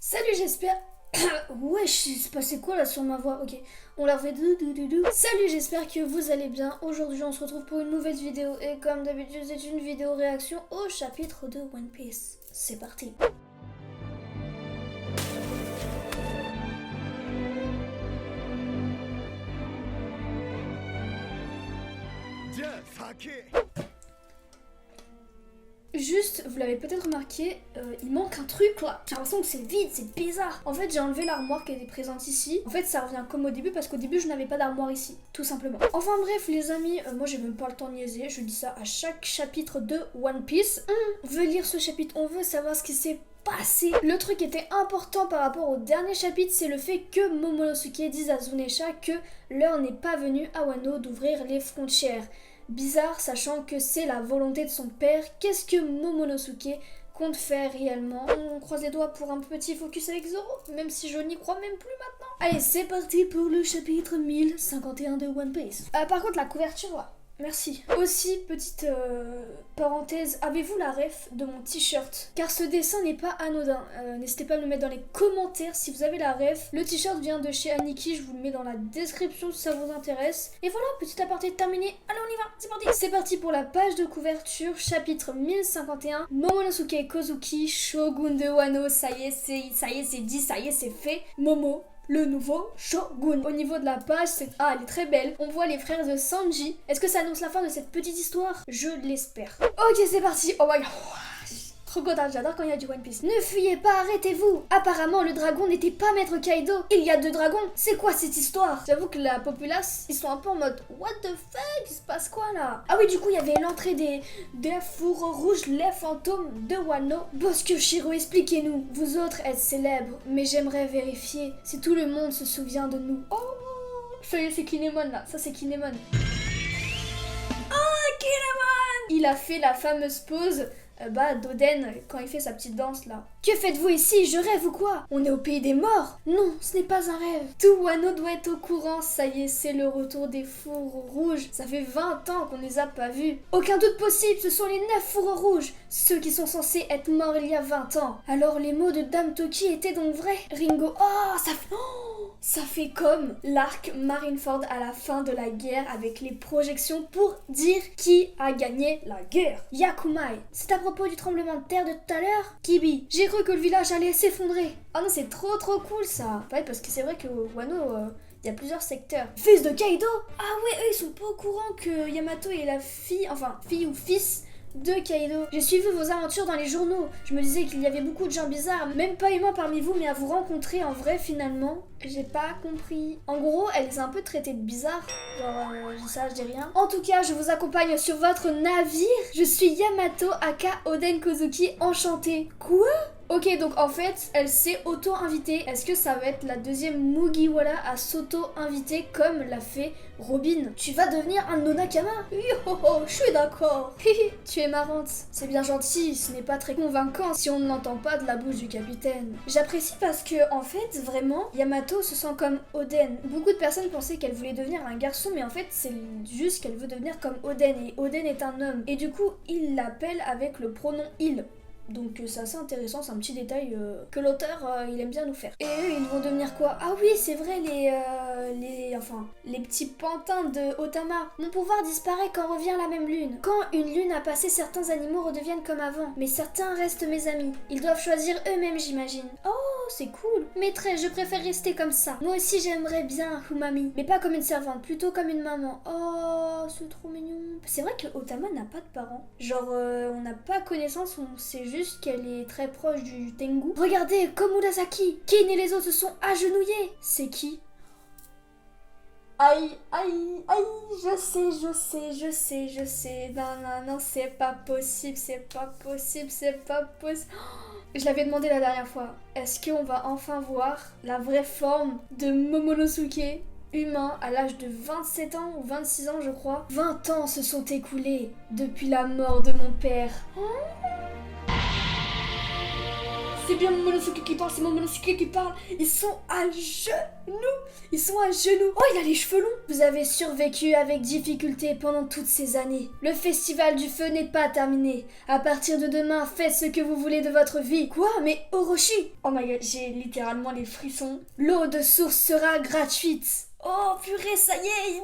Salut, j'espère... Wesh, il se passait quoi là sur ma voix? Ok, on la refait. Salut, j'espère que vous allez bien. Aujourd'hui, on se retrouve pour une nouvelle vidéo. Et comme d'habitude, c'est une vidéo réaction au chapitre de One Piece. C'est parti. Juste, vous l'avez peut-être remarqué, il manque un truc là. J'ai l'impression que c'est vide, c'est bizarre. En fait, j'ai enlevé l'armoire qui était présente ici. En fait, ça revient comme au début parce qu'au début, je n'avais pas d'armoire ici, tout simplement. Enfin bref, les amis, moi j'ai même pas le temps de niaiser. Je dis ça à chaque chapitre de One Piece. On veut lire ce chapitre, on veut savoir ce qui s'est passé. Le truc qui était important par rapport au dernier chapitre, c'est le fait que Momonosuke dise à Zunesha que l'heure n'est pas venue à Wano d'ouvrir les frontières. Bizarre, sachant que c'est la volonté de son père. Qu'est-ce que Momonosuke compte faire réellement? On croise les doigts pour un petit focus avec Zoro, même si je n'y crois même plus maintenant. Allez, c'est parti pour le chapitre 1051 de One Piece. Par contre, la couverture, là. Merci. Aussi, petite parenthèse, avez-vous la ref de mon t-shirt? Car ce dessin n'est pas anodin. N'hésitez pas à me le mettre dans les commentaires si vous avez la ref. Le t-shirt vient de chez Aniki, je vous le mets dans la description si ça vous intéresse. Et voilà, petit aparté terminé. Allez, on y va, c'est parti. C'est parti pour la page de couverture, chapitre 1051. Momonosuke Kozuki, Shogun de Wano. Ça y est, c'est dit, ça y est, c'est fait. Momo, le nouveau Shogun. Au niveau de la page, elle est très belle. On voit les frères de Sanji. Est-ce que ça annonce la fin de cette petite histoire? Je l'espère. Ok, c'est parti. Oh my god. Trop content, j'adore quand il y a du One Piece. Ne fuyez pas, arrêtez-vous. Apparemment, le dragon n'était pas Maître Kaido. Il y a 2 dragons. C'est quoi cette histoire? J'avoue que la populace, ils sont un peu en mode what the fuck? Il se passe quoi là? Ah oui, du coup, il y avait l'entrée des fourreaux rouges, les fantômes de Wano. Bosque Shiro, expliquez-nous. Vous autres êtes célèbres, mais j'aimerais vérifier si tout le monde se souvient de nous. Oh, ça y est, c'est Kinemon là. Ça, c'est Kinemon. Oh, Kinemon! Il a fait la fameuse pose d'Oden quand il fait sa petite danse là. Que faites-vous ici? Je rêve ou quoi? On est au pays des morts? Non, ce n'est pas un rêve. Tout Wano doit être au courant, ça y est, c'est le retour des fourreaux rouges. Ça fait 20 ans qu'on les a pas vus. Aucun doute possible, ce sont les 9 fourreaux rouges, ceux qui sont censés être morts il y a 20 ans. Alors les mots de Dame Toki étaient donc vrais? Ringo, ça fait comme l'arc Marineford à la fin de la guerre avec les projections pour dire qui a gagné la guerre. Yakumai, c'est à propos du tremblement de terre de tout à l'heure? Kibi, j'ai cru que le village allait s'effondrer. Ah non, c'est trop cool ça. Ouais, parce que c'est vrai que Wano, il y a plusieurs secteurs. Fils de Kaido? Ah ouais, eux ils sont pas au courant que Yamato est la fille, enfin fille ou fils de Kaido. J'ai suivi vos aventures dans les journaux. Je me disais qu'il y avait beaucoup de gens bizarres, même pas humains parmi vous, mais à vous rencontrer en vrai finalement, j'ai pas compris. En gros, elle les a un peu traitées de bizarres. Genre, je dis ça, je dis rien. En tout cas, je vous accompagne sur votre navire. Je suis Yamato, aka Oden Kozuki, enchantée. Quoi? Ok, donc en fait, elle s'est auto-invitée. Est-ce que ça va être la deuxième Mugiwara à s'auto-inviter comme l'a fait Robin? Tu vas devenir un Nonakama? Yo, je suis d'accord. Tu es marrante. C'est bien gentil, ce n'est pas très convaincant si on ne l'entend pas de la bouche du capitaine. J'apprécie parce que, en fait, vraiment, Yamato se sent comme Oden. Beaucoup de personnes pensaient qu'elle voulait devenir un garçon, mais en fait, c'est juste qu'elle veut devenir comme Oden. Et Oden est un homme. Et du coup, il l'appelle avec le pronom il. Donc c'est assez intéressant, c'est un petit détail que l'auteur il aime bien nous faire. Et eux ils vont devenir quoi? Ah oui c'est vrai les petits pantins de Otama. Mon pouvoir disparaît quand revient la même lune. Quand une lune a passé, certains animaux redeviennent comme avant. Mais certains restent mes amis. Ils doivent choisir eux-mêmes j'imagine. Oh c'est cool. Maîtresse, je préfère rester comme ça. Moi aussi j'aimerais bien Umami. Mais pas comme une servante, plutôt comme une maman. Oh c'est trop mignon. C'est vrai que Otama n'a pas de parents. Genre on n'a pas connaissance, on sait juste qu'elle est très proche du Tengu. Regardez, Komurasaki, Kin et les autres se sont agenouillés. C'est qui? Aïe, aïe, aïe, je sais. Non, c'est pas possible. Je l'avais demandé la dernière fois. Est-ce qu'on va enfin voir la vraie forme de Momonosuke humain à l'âge de 27 ans ou 26 ans je crois? 20 ans se sont écoulés depuis la mort de mon père. c'est bien Momonosuke qui parle, c'est Momonosuke qui parle. Ils sont à genoux. Ils sont à genoux. Oh, il a les cheveux longs. Vous avez survécu avec difficulté pendant toutes ces années. Le festival du feu n'est pas terminé. À partir de demain, faites ce que vous voulez de votre vie. Quoi? Mais Orochi? Oh my god, j'ai littéralement les frissons. L'eau de source sera gratuite. Oh purée, ça y est,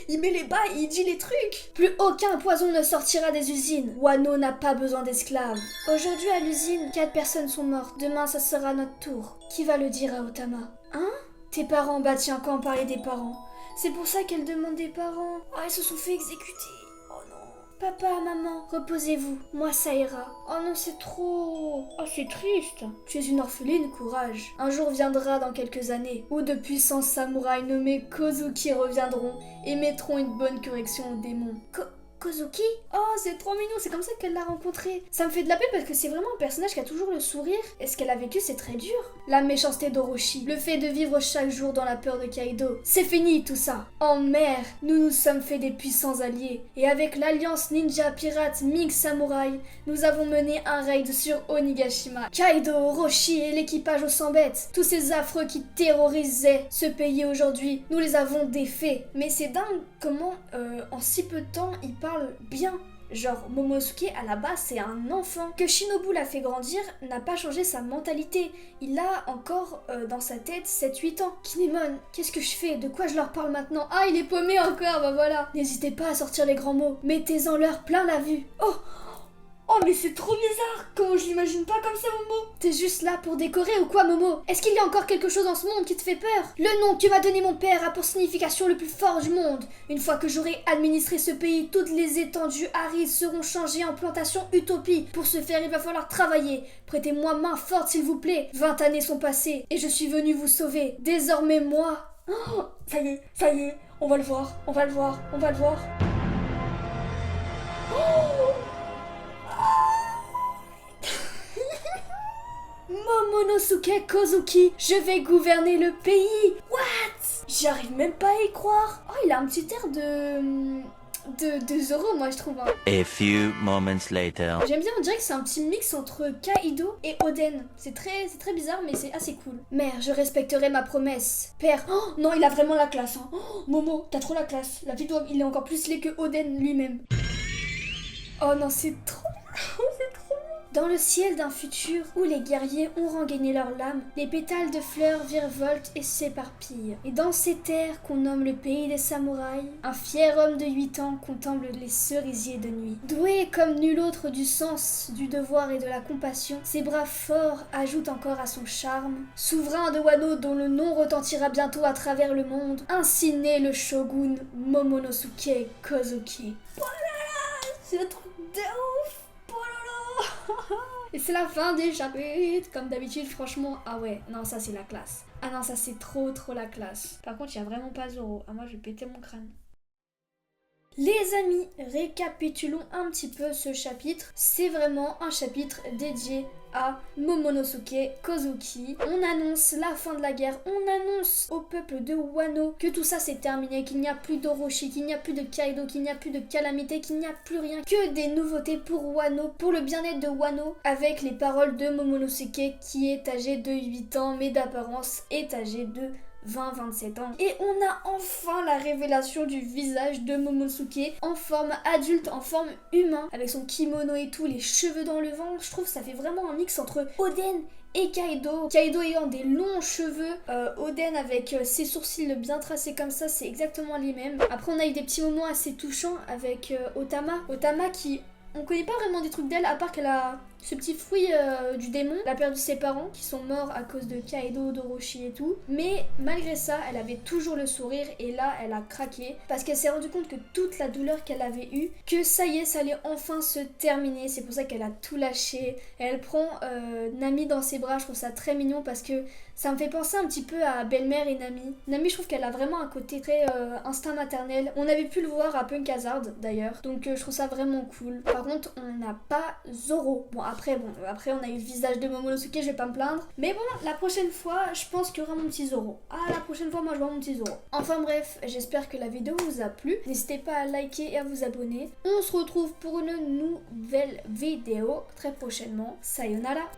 il met les bails, il dit les trucs. Plus aucun poison ne sortira des usines. Wano n'a pas besoin d'esclaves. Aujourd'hui à l'usine, 4 personnes sont mortes. Demain, ça sera notre tour. Qui va le dire à Otama? Hein? Tes parents, bah tiens, quand on parlait des parents. C'est pour ça qu'elle demande des parents. Oh, ils se sont fait exécuter. Oh non. Papa, maman, reposez-vous. Moi, ça ira. Oh non, c'est trop. Oh, c'est triste. Tu es une orpheline, courage. Un jour viendra dans quelques années où de puissants samouraïs nommés Kozuki reviendront et mettront une bonne correction aux démons. Kozuki? Oh, c'est trop mignon, c'est comme ça qu'elle l'a rencontré. Ça me fait de la peine parce que c'est vraiment un personnage qui a toujours le sourire. Et ce qu'elle a vécu, c'est très dur. La méchanceté d'Orochi, le fait de vivre chaque jour dans la peur de Kaido. C'est fini tout ça. En mer, nous nous sommes fait des puissants alliés. Et avec l'alliance ninja pirate Mix Samouraï, nous avons mené un raid sur Onigashima. Kaido, Orochi et l'équipage au 100 bêtes. Tous ces affreux qui terrorisaient ce pays aujourd'hui, nous les avons défaits. Mais c'est dingue comment, en si peu de temps, il parle bien. Genre, Momonosuke, à la base, c'est un enfant. Que Shinobu l'a fait grandir n'a pas changé sa mentalité. Il a encore dans sa tête 7-8 ans. Kinemon, qu'est-ce que je fais? De quoi je leur parle maintenant? Ah, il est paumé encore, bah voilà. N'hésitez pas à sortir les grands mots. Mettez-en leur plein la vue. Oh, mais c'est trop bizarre. Comment je l'imagine pas comme ça, Momo? T'es juste là pour décorer ou quoi, Momo? Est-ce qu'il y a encore quelque chose dans ce monde qui te fait peur? Le nom que m'a donné mon père a pour signification le plus fort du monde. Une fois que j'aurai administré ce pays, toutes les étendues arides seront changées en plantations utopie. Pour ce faire, il va falloir travailler. Prêtez-moi main forte, s'il vous plaît. 20 années sont passées et je suis venu vous sauver. Désormais, moi... Oh, ça y est, on va le voir. Momonosuke Kozuki, je vais gouverner le pays. What? J'arrive même pas à y croire. Oh, il a un petit air de Zoro, moi je trouve. Hein. A few moments later. J'aime bien, on dirait que c'est un petit mix entre Kaido et Oden. C'est très bizarre, mais c'est assez cool. Mère, je respecterai ma promesse. Père, oh non, il a vraiment la classe. Hein. Oh, Momo, t'as trop la classe. La vie il est encore plus laid que Oden lui-même. Oh non, c'est trop. C'est trop. Dans le ciel d'un futur où les guerriers ont regagné leur lame, les pétales de fleurs virevoltent et s'éparpillent. Et dans ces terres qu'on nomme le pays des samouraïs, un fier homme de 8 ans contemple les cerisiers de nuit. Doué comme nul autre du sens, du devoir et de la compassion, ses bras forts ajoutent encore à son charme. Souverain de Wano dont le nom retentira bientôt à travers le monde, ainsi naît le shogun Momonosuke Kozuki. Voilà, c'est un truc de ouf. Et c'est la fin des chapitres. Comme d'habitude, franchement, ah ouais, non, ça c'est la classe. Ah non, ça c'est trop la classe. Par contre, il n'y a vraiment pas Zoro. Ah, moi je vais péter mon crâne. Les amis, récapitulons un petit peu ce chapitre. C'est vraiment un chapitre dédié à Momonosuke Kozuki. On annonce la fin de la guerre, on annonce au peuple de Wano que tout ça c'est terminé, qu'il n'y a plus d'Orochi, qu'il n'y a plus de Kaido, qu'il n'y a plus de calamité, qu'il n'y a plus rien, que des nouveautés pour Wano, pour le bien-être de Wano, avec les paroles de Momonosuke qui est âgé de 8 ans, mais d'apparence est âgé de 20-27 ans. Et on a enfin la révélation du visage de Momonosuke en forme adulte, en forme humain, avec son kimono et tout, les cheveux dans le vent. Je trouve que ça fait vraiment un mix entre Oden et Kaido. Kaido ayant des longs cheveux, Oden avec ses sourcils bien tracés comme ça, c'est exactement les mêmes. Après on a eu des petits moments assez touchants avec Otama qui... On connaît pas vraiment des trucs d'elle à part qu'elle a ce petit fruit du démon. Elle a perdu ses parents qui sont morts à cause de Kaido, d'Orochi et tout. Mais malgré ça, elle avait toujours le sourire et là, elle a craqué parce qu'elle s'est rendue compte que toute la douleur qu'elle avait eue, que ça y est, ça allait enfin se terminer. C'est pour ça qu'elle a tout lâché. Et elle prend Nami dans ses bras. Je trouve ça très mignon parce que ça me fait penser un petit peu à Belle-Mère et Nami. Nami, je trouve qu'elle a vraiment un côté très instinct maternel. On avait pu le voir à Punk Hazard d'ailleurs. Donc je trouve ça vraiment cool. Par contre, on n'a pas Zoro. Bon, après on a eu le visage de Momonosuke, je vais pas me plaindre. Mais bon, la prochaine fois, je pense qu'il y aura mon petit Zoro. Ah, la prochaine fois, moi, je vois mon petit Zoro. Enfin bref, j'espère que la vidéo vous a plu. N'hésitez pas à liker et à vous abonner. On se retrouve pour une nouvelle vidéo très prochainement. Sayonara!